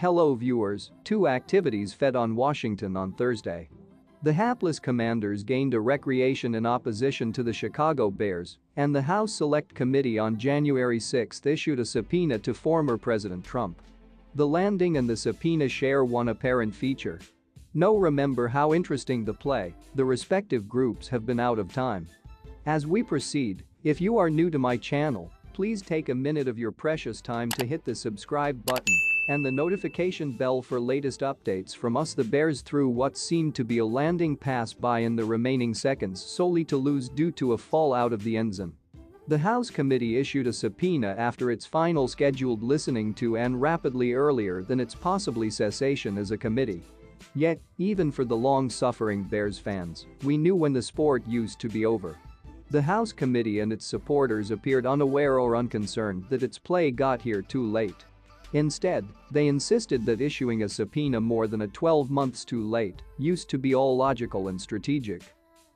Hello viewers, two activities fed on Washington on Thursday. The hapless Commanders gained a recreation in opposition to the Chicago Bears, and the House Select Committee on January 6 issued a subpoena to former President Trump. The landing and the subpoena share one apparent feature. Remember how interesting the play, the respective groups have been out of time. As we proceed, if you are new to my channel, please take a minute of your precious time to hit the subscribe button and the notification bell for latest updates from us. The Bears threw what seemed to be a landing pass by in the remaining seconds solely to lose due to a fall out of the end zone. The House committee issued a subpoena after its final scheduled listening to and rapidly earlier than its possibly cessation as a committee. Yet, even for the long-suffering Bears fans, we knew when the sport used to be over. The House committee and its supporters appeared unaware or unconcerned that its play got here too late. Instead, they insisted that issuing a subpoena more than 12 months too late used to be all logical and strategic.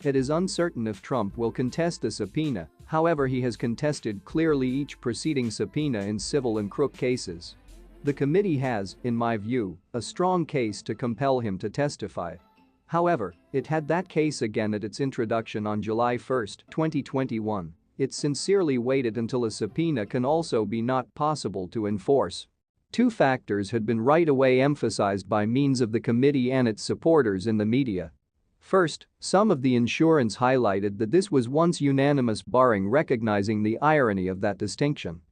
It is uncertain if Trump will contest the subpoena, however he has contested clearly each preceding subpoena in civil and crook cases. The committee has, in my view, a strong case to compel him to testify. However, it had that case again at its introduction on July 1, 2021. It sincerely waited until a subpoena can also be not possible to enforce. Two factors had been right away emphasized by means of the committee and its supporters in the media. First, some of the insurance highlighted that this was once unanimous, barring recognizing the irony of that distinction.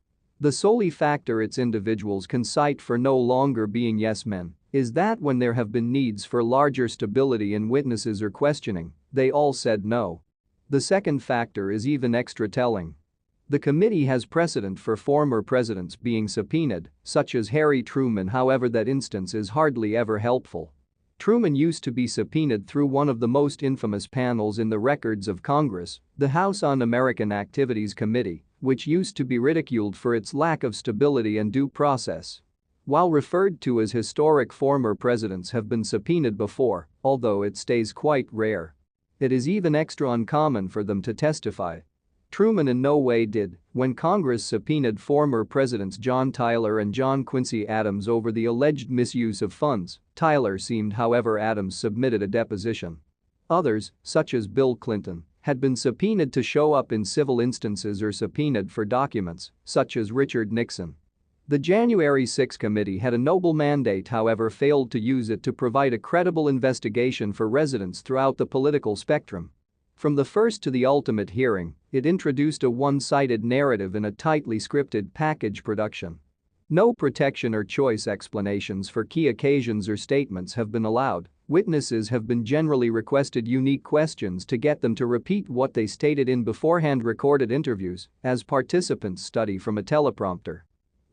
The solely factor its individuals can cite for no longer being yes men is that when there have been needs for larger stability in witnesses or questioning, they all said no. The second factor is even extra telling. The committee has precedent for former presidents being subpoenaed, such as Harry Truman. However, that instance is hardly ever helpful. Truman used to be subpoenaed through one of the most infamous panels in the records of Congress, the House Un-American Activities Committee, which used to be ridiculed for its lack of stability and due process. While referred to as historic, former presidents have been subpoenaed before, although it stays quite rare. It is even extra uncommon for them to testify. Truman in no way did when Congress subpoenaed former presidents John Tyler and John Quincy Adams over the alleged misuse of funds. Tyler seemed, however, Adams submitted a deposition. Others, such as Bill Clinton, had been subpoenaed to show up in civil instances or subpoenaed for documents, such as Richard Nixon. The January 6 committee had a noble mandate, however failed to use it to provide a credible investigation for residents throughout the political spectrum. From the first to the ultimate hearing, it introduced a one-sided narrative in a tightly scripted package production. No protection or choice explanations for key occasions or statements have been allowed. Witnesses have been generally requested unique questions to get them to repeat what they stated in beforehand recorded interviews, as participants study from a teleprompter.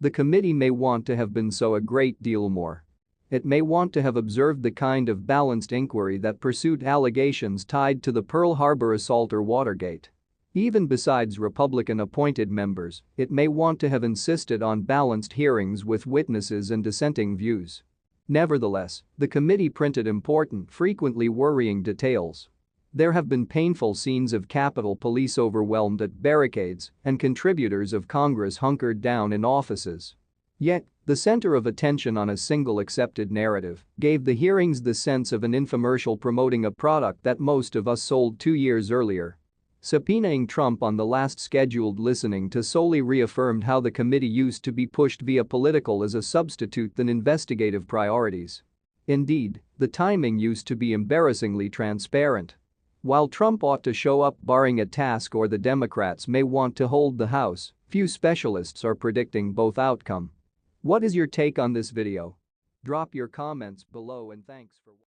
The committee may want to have been so a great deal more. It may want to have observed the kind of balanced inquiry that pursued allegations tied to the Pearl Harbor assault or Watergate. Even besides Republican-appointed members, it may want to have insisted on balanced hearings with witnesses and dissenting views. Nevertheless, the committee printed important, frequently worrying details. There have been painful scenes of Capitol Police overwhelmed at barricades and contributors of Congress hunkered down in offices. Yet, the center of attention on a single accepted narrative gave the hearings the sense of an infomercial promoting a product that most of us sold 2 years earlier. Subpoenaing Trump on the last scheduled listening to solely reaffirmed how the committee used to be pushed via political as a substitute than investigative priorities. Indeed, the timing used to be embarrassingly transparent. While Trump ought to show up barring a task or the Democrats may want to hold the House, few specialists are predicting both outcome. What is your take on this video? Drop your comments below and thanks for watching.